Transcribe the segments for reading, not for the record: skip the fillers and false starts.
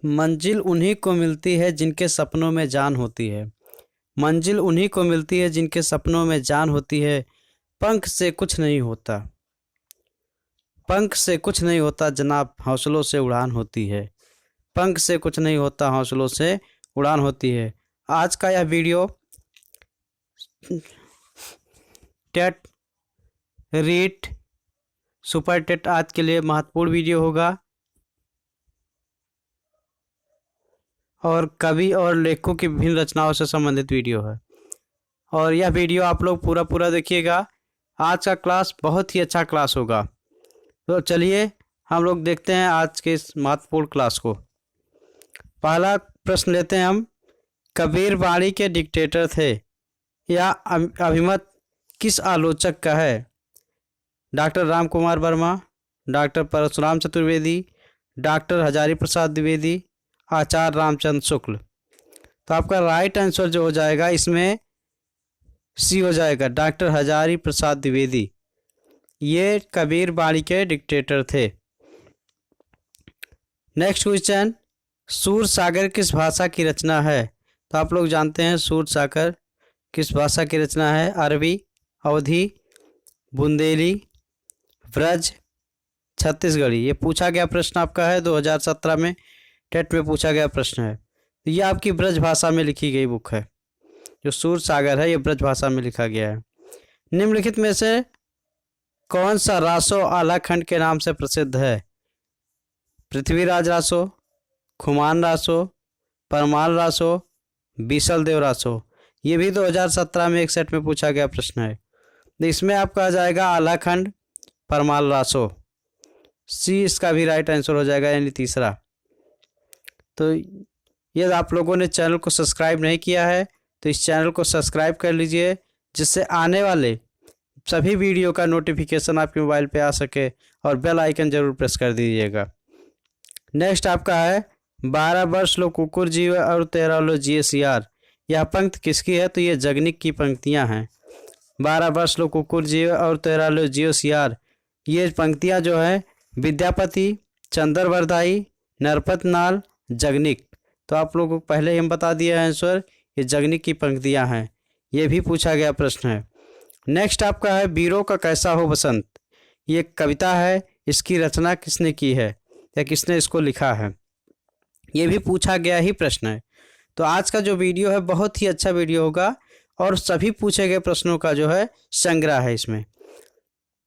मंजिल उन्हीं को मिलती है जिनके सपनों में जान होती है। मंजिल उन्हीं को मिलती है जिनके सपनों में जान होती है। पंख से कुछ नहीं होता, पंख से कुछ नहीं होता जनाब, हौसलों से उड़ान होती है। पंख से कुछ नहीं होता, हौसलों से उड़ान होती है। आज का यह video TET REET super TET आज के लिए महत्वपूर्ण वीडियो होगा और कवि और लेखकों की विभिन्न रचनाओं से संबंधित वीडियो है और यह वीडियो आप लोग पूरा देखिएगा। आज का क्लास बहुत ही अच्छा क्लास होगा। तो चलिए हम लोग देखते हैं आज के इस महत्वपूर्ण क्लास को। पहला प्रश्न लेते हैं हम। कबीर वाणी के डिक्टेटर थे, यह अभिमत किस आलोचक का है? Doctor Ram Kumar Varma, doctor Parshuram Chaturvedi, doctor Hazari Prasad Dwivedi, Acharya Ramchandra Shukla. तो आपका राइट आंसर जो हो जाएगा इसमें सी हो जाएगा, डॉक्टर हजारी प्रसाद द्विवेदी। ये कबीर वाणी के डिक्टेटर थे। नेक्स्ट क्वेश्चन, सूर सागर किस भाषा की रचना है? तो आप लोग जानते हैं सूर सागर किस भाषा की रचना है। अरबी, अवधी, बुंदेली, ब्रज, छत्तीसगढ़ी। ये पूछा गया प्रश्न आपका है 2017 में टेट में पूछा गया प्रश्न है। तो ये आपकी ब्रज भाषा में लिखी गई बुक है। जो सूर सागर है ये ब्रज भाषा में लिखा गया है। निम्नलिखित में से कौन सा रासो आलाखंड के नाम से प्रसिद्ध है? पृथ्वीराज रासो, खुमान रासो, परमाल रासो, बीसल देव रासो। ये भी 2017 में एक सेट में पूछा गया प्रश्न है। तो इसमें आपका आ जाएगा आलाखंड परमाल रासो। सी इसका भी राइट आंसर हो जाएगा, यानी तीसरा। तो ये आप लोगों ने चैनल को सब्सक्राइब नहीं किया है तो इस चैनल को सब्सक्राइब कर लीजिए, जिससे आने वाले सभी वीडियो का नोटिफिकेशन आपके मोबाइल पे आ सके और बेल आइकन जरूर प्रेस कर दीजिएगा। नेक्स्ट आपका है 12 वर्ष लो कुकुर जीव और 13 लो जिए सियार। यह पंक्ति किसकी है? तो ये जगनिक की पंक्तियां हैं। 12 वर्ष लो कुकुर जीव और 13 लो जियो सियार। ये पंक्तियां जो है विद्यापति, चंद्र वरदाई, नरपत नाल, जगनिक। तो आप लोगों को पहले ही हम बता दिए आंसर, ये जगनिक की पंक्तियां हैं। ये भी पूछा गया प्रश्न है। नेक्स्ट आपका है वीरों का कैसा हो बसंत। ये कविता है, इसकी रचना किसने की है या किसने इसको लिखा है? ये भी पूछा गया ही प्रश्न है। तो आज का जो वीडियो है बहुत ही अच्छा वीडियो होगा और सभी पूछे गए प्रश्नों का जो है संग्रह है इसमें।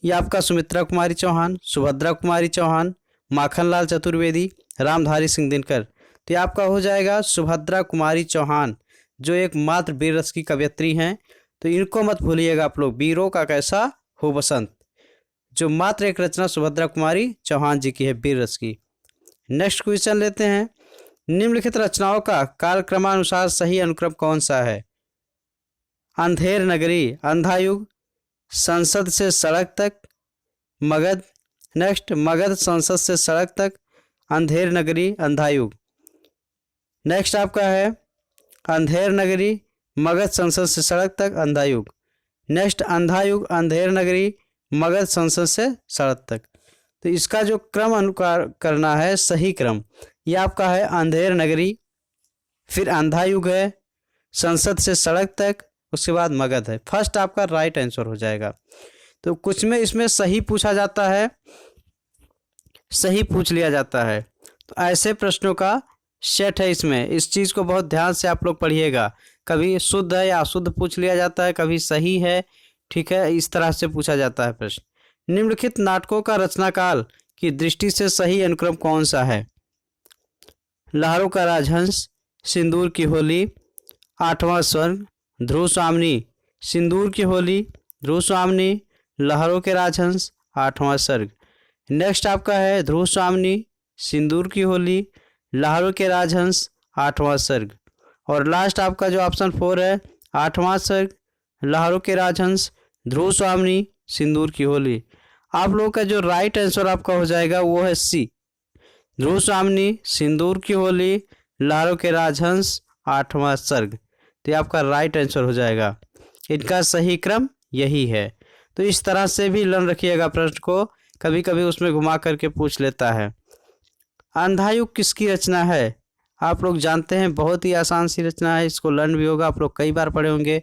ये आपका सुमित्रा कुमारी चौहान, सुभद्रा कुमारी चौहान, माखनलाल चतुर्वेदी, रामधारी सिंह दिनकर। तो ये आपका हो जाएगा सुभद्रा कुमारी चौहान, जो एक मात्र वीर रस की कवयित्री हैं। तो इनको मत भूलिएगा आप लोग। वीरों का कैसा हो बसंत, जो मात्र एक रचना सुभद्रा कुमारी चौहान जी की है वीर रस की। नेक्स्ट क्वेश्चन लेते हैं। निम्नलिखित रचनाओं का कालक्रमानुसार सही अनुक्रम कौन सा है? अंधेर नगरी, अंधा युग, संसद से सड़क तक, मगध। नेक्स्ट, मगध संसद से सड़क तक, अंधेर नगरी, अंधा युग। नेक्स्ट आपका है अंधेर नगरी, मगध संसद से सड़क तक, अंधा युग। नेक्स्ट, अंधा युग, अंधेर नगरी, मगध संसद से सड़क तक। तो इसका जो क्रम अनुसार करना है, सही क्रम, ये आपका है अंधेर नगरी, फिर अंधा युग है, संसद से सड़क तक, उसके बाद मगध है। फर्स्ट आपका राइट आंसर हो जाएगा। तो कुछ में इसमें सही पूछा जाता है, सही पूछ लिया जाता है। तो ऐसे प्रश्नों का सेट है इसमें। इस चीज़ को बहुत ध्यान से आप लोग पढ़िएगा। कभी शुद्ध है या अशुद्ध पूछ लिया जाता है, कभी सही है, ठीक है, इस तरह से पूछा जाता है प्रश्न। निम्नलिखित नाटकों का रचनाकाल की दृष्टि से सही अनुक्रम कौन सा है? लहरों का राजहंस, सिंदूर की होली, आठवां स्वर्ग, ध्रुव स्वामिनी। सिंदूर की होली, ध्रुव स्वामिनी, लहरों के राजहंस, आठवां सर्ग। नेक्स्ट आपका है ध्रुव स्वामिनी, सिंदूर की होली, लहरों के राजहंस, आठवां सर्ग। और लास्ट आपका जो ऑप्शन 4 है, आठवां सर्ग, लहरों के राजहंस, ध्रुव स्वामिनी, सिंदूर की होली। आप लोगों का जो राइट आंसर आपका हो जाएगा वो है सी, ध्रुव स्वामिनी, सिंदूर की होली, लहरों के राजहंस, आठवां सर्ग। तो ये आपका राइट आंसर हो जाएगा। इनका सही क्रम यही है। तो इस तरह से भी लर्न रखिएगा प्रश्न को, कभी कभी उसमें घुमा करके पूछ लेता है। अंधा युग किसकी रचना है? आप लोग जानते हैं बहुत ही आसान सी रचना है, इसको लर्न भी होगा, आप लोग कई बार पढ़े होंगे।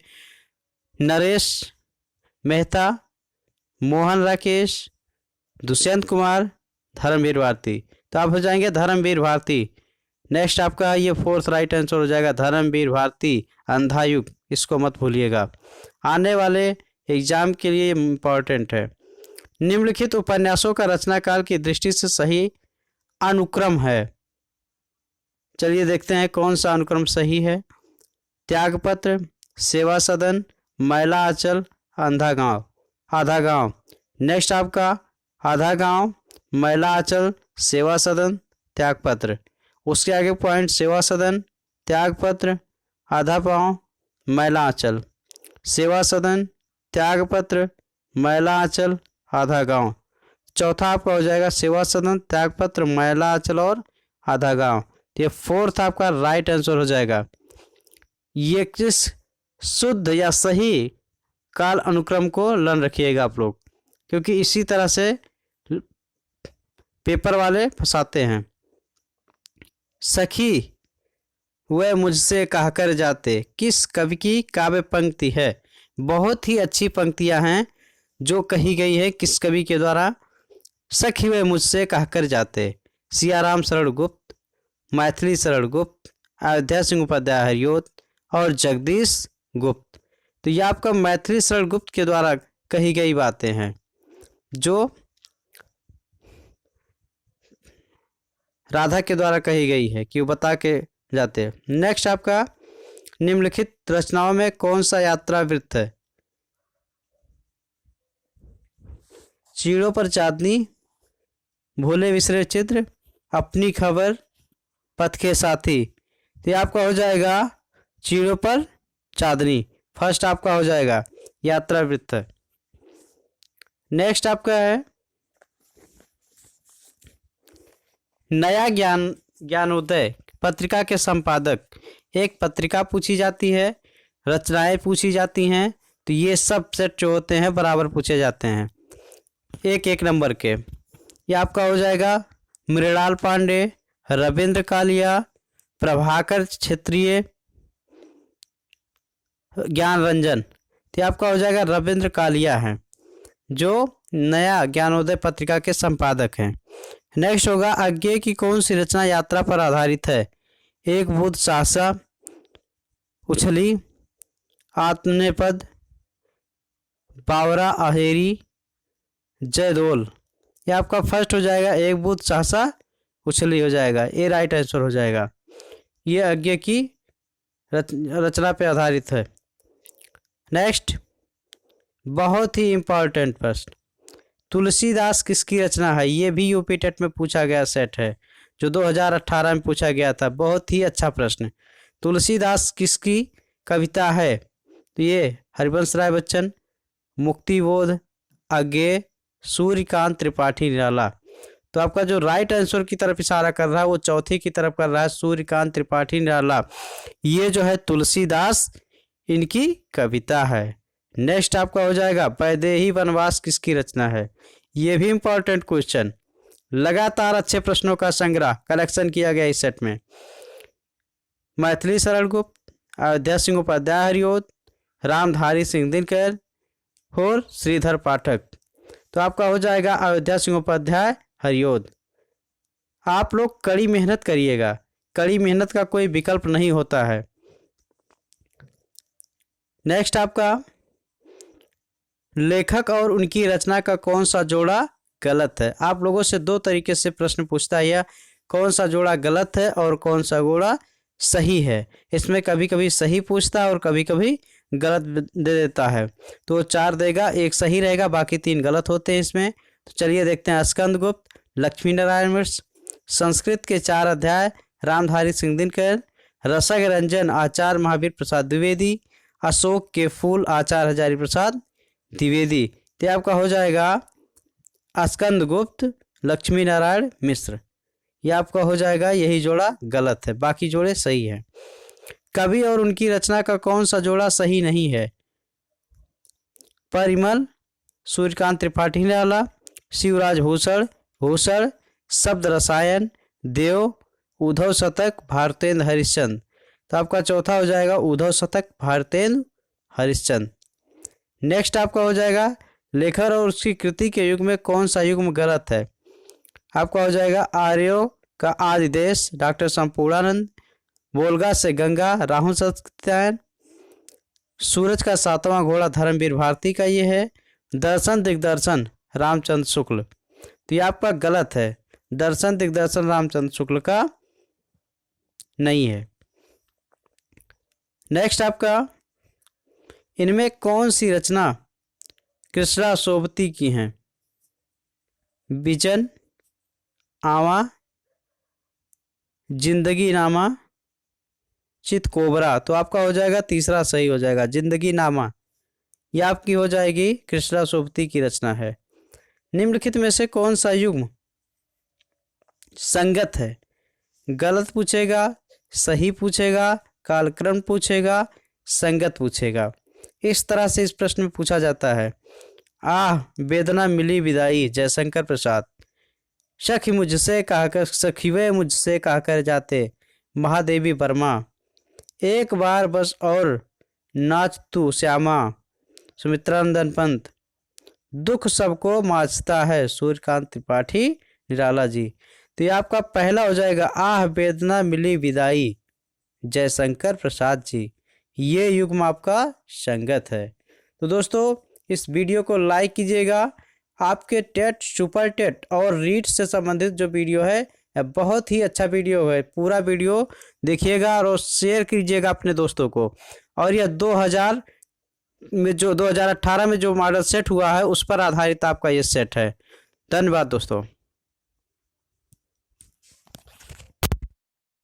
नरेश मेहता, मोहन राकेश, दुष्यंत कुमार, धर्मवीर भारती। तो आप हो जाएंगे धर्मवीर भारती। नेक्स्ट आपका ये फोर्थ राइट आंसर हो जाएगा धर्मवीर भारती, अंधा युग, इसको मत भूलिएगा, आने वाले एग्जाम के लिए इम्पॉर्टेंट है। निम्नलिखित उपन्यासों का रचना काल की दृष्टि से सही अनुक्रम है। चलिए देखते हैं कौन सा अनुक्रम सही है। त्यागपत्र, सेवा सदन, मैला आंचल, आधा गांव। नेक्स्ट आपका आधा गांव, मैला आंचल, सेवा सदन, त्यागपत्र। उसके आगे पॉइंट सेवा सदन, त्यागपत्र, आधा गांव, मैला आंचल, सेवा सदन, त्यागपत्र, मैला आंचल, आधा गांव। चौथा आपका हो जाएगा सेवा सदन, त्यागपत्र, मैला आंचल और आधा गांव। ये फोर्थ आपका राइट आंसर हो जाएगा। ये किस शुद्ध या सही काल अनुक्रम को लर्न रखिएगा आप लोग, क्योंकि इसी तरह से पेपर वाले फंसाते हैं। सखी वह मुझसे कहकर जाते किस कवि की काव्य पंक्ति है? बहुत ही अच्छी पंक्तियां हैं जो कही गई है किस कवि के द्वारा। सखी वह मुझसे कहकर जाते, सियाराम शरण गुप्त, मैथिली शरण गुप्त, अयोध्या सिंह उपाध्याय हरिओद और जगदीश गुप्त। तो ये आपका मैथिली शरण गुप्त के द्वारा कही गई बातें हैं जो राधा के द्वारा कही गई है कि वो बता के जाते हैं। नेक्स्ट आपका निम्नलिखित रचनाओं में कौन सा यात्रा वृत्त है? चीड़ों पर चांदनी, भूले बिसरे चित्र, अपनी खबर, पथ के साथी। तो ये आपका हो जाएगा चीड़ों पर चांदनी, फर्स्ट आपका हो जाएगा यात्रा वृत्त। नेक्स्ट आपका है नया ज्ञानोदय पत्रिका के संपादक। एक पत्रिका पूछी जाती है, रचनाएं पूछी जाती हैं, तो ये सब सेट जो होते हैं बराबर पूछे जाते हैं एक एक नंबर के। ये आपका हो जाएगा मृणाल पांडे, रविंद्र कालिया, प्रभाकर क्षेत्रीय, ज्ञान रंजन। तो आपका हो जाएगा रविंद्र कालिया हैं जो नया ज्ञानोदय पत्रिका के संपादक हैं। नेक्स्ट होगा अज्ञे की कौन सी रचना यात्रा पर आधारित है? एक बुद्ध साहसा, उछली, आत्मनेपद, बावरा अहेरी, जयदोल। ये आपका फर्स्ट हो जाएगा एक बुद्ध साहसा उछली हो जाएगा, ये राइट आंसर हो जाएगा। ये अज्ञे की रचना पे आधारित है। नेक्स्ट बहुत ही इम्पॉर्टेंट प्रश्न, तुलसीदास किसकी रचना है? ये भी यूपी टेट में पूछा गया सेट है जो 2018 में पूछा गया था, बहुत ही अच्छा प्रश्न। तुलसीदास किसकी कविता है? तो ये हरिवंश राय बच्चन, मुक्तिबोध, अज्ञे, सूर्यकांत त्रिपाठी निराला। तो आपका जो राइट आंसर की तरफ इशारा कर रहा है वो चौथी की तरफ कर रहा है, सूर्यकांत त्रिपाठी निराला। ये जो है तुलसीदास इनकी कविता है। नेक्स्ट आपका हो जाएगा वैदेही वनवास किसकी रचना है? ये भी इंपॉर्टेंट क्वेश्चन, लगातार अच्छे प्रश्नों का संग्रह कलेक्शन किया गया इस सेट में। मैथिली शरण गुप्त, अयोध्या सिंह उपाध्याय हरिओद, रामधारी सिंह दिनकर और श्रीधर पाठक। तो आपका हो जाएगा अयोध्या सिंह उपाध्याय हरिओद। आप लोग कड़ी मेहनत करिएगा, कड़ी मेहनत का कोई विकल्प नहीं होता है। नेक्स्ट आपका लेखक और उनकी रचना का कौन सा जोड़ा गलत है? आप लोगों से दो तरीके से प्रश्न पूछता है, या कौन सा जोड़ा गलत है और कौन सा जोड़ा सही है। इसमें कभी कभी सही पूछता है और कभी कभी गलत दे देता है। तो 4 देगा, एक सही रहेगा, बाकी 3 गलत होते हैं इसमें। तो चलिए देखते हैं। स्कंदगुप्त, लक्ष्मी नारायण मिश्र, संस्कृत के 4 अध्याय रामधारी सिंह दिनकर, रसग रंजन आचार्य महावीर प्रसाद द्विवेदी, अशोक के फूल आचार्य हजारी प्रसाद द्विवेदी। तो आपका हो जाएगा स्कंदगुप्त, लक्ष्मी नारायण मिश्र। यह आपका हो जाएगा, यही जोड़ा गलत है, बाकी जोड़े सही हैं। कवि और उनकी रचना का कौन सा जोड़ा सही नहीं है? परिमल, सूर्यकांत त्रिपाठी निराला, शिवराज भूषण, शब्द रसायन, देव उद्धव शतक भारतेंद्र हरिश्चंद्र। तो आपका चौथा हो जाएगा उद्धव शतक भारतेंद्र हरिश्चंद्र। नेक्स्ट आपका हो जाएगा लेखक और उसकी कृति के युग में कौन सा युग्म गलत है। आपका हो जाएगा आर्यों का आदि देश डॉक्टर संपूर्णानंद, वोल्गा से गंगा राहुल सत्यायन, सूरज का सातवां घोड़ा धर्मवीर भारती का ये है, दर्शन दिग्दर्शन रामचंद्र शुक्ल। तो ये आपका गलत है, दर्शन दिग्दर्शन रामचंद्र शुक्ल का नहीं है। नेक्स्ट आपका इनमें कौन सी रचना कृष्णा सोबती की हैं। बिजन, आवा, जिंदगी नामा, चितकोबरा। तो आपका हो जाएगा तीसरा सही हो जाएगा, जिंदगी नामा। यह आपकी हो जाएगी कृष्णा सोबती की रचना है। निम्नलिखित में से कौन सा युग्म संगत है। गलत पूछेगा, सही पूछेगा, कालक्रम पूछेगा, संगत पूछेगा। इस तरह से इस प्रश्न में पूछा जाता है। आह वेदना मिली विदाई जयशंकर प्रसाद, सखी मुझसे कहकर सखीवे मुझसे कहकर जाते महादेवी वर्मा, एक बार बस और नाच तू श्यामा सुमित्रानंदन पंत, दुख सबको मांझता है सूर्यकांत त्रिपाठी निराला जी। तो ये आपका पहला हो जाएगा आह वेदना मिली विदाई जयशंकर प्रसाद जी। ये युग्म आपका संगत है। तो दोस्तों इस वीडियो को लाइक कीजिएगा। आपके टेट, सुपर टेट और रीट से संबंधित जो वीडियो है बहुत ही अच्छा वीडियो है। पूरा वीडियो देखिएगा और शेयर कीजिएगा अपने दोस्तों को। और यह 2000 में जो 2018 में जो मॉडल सेट हुआ है उस पर आधारित आपका ये सेट है। धन्यवाद दोस्तों।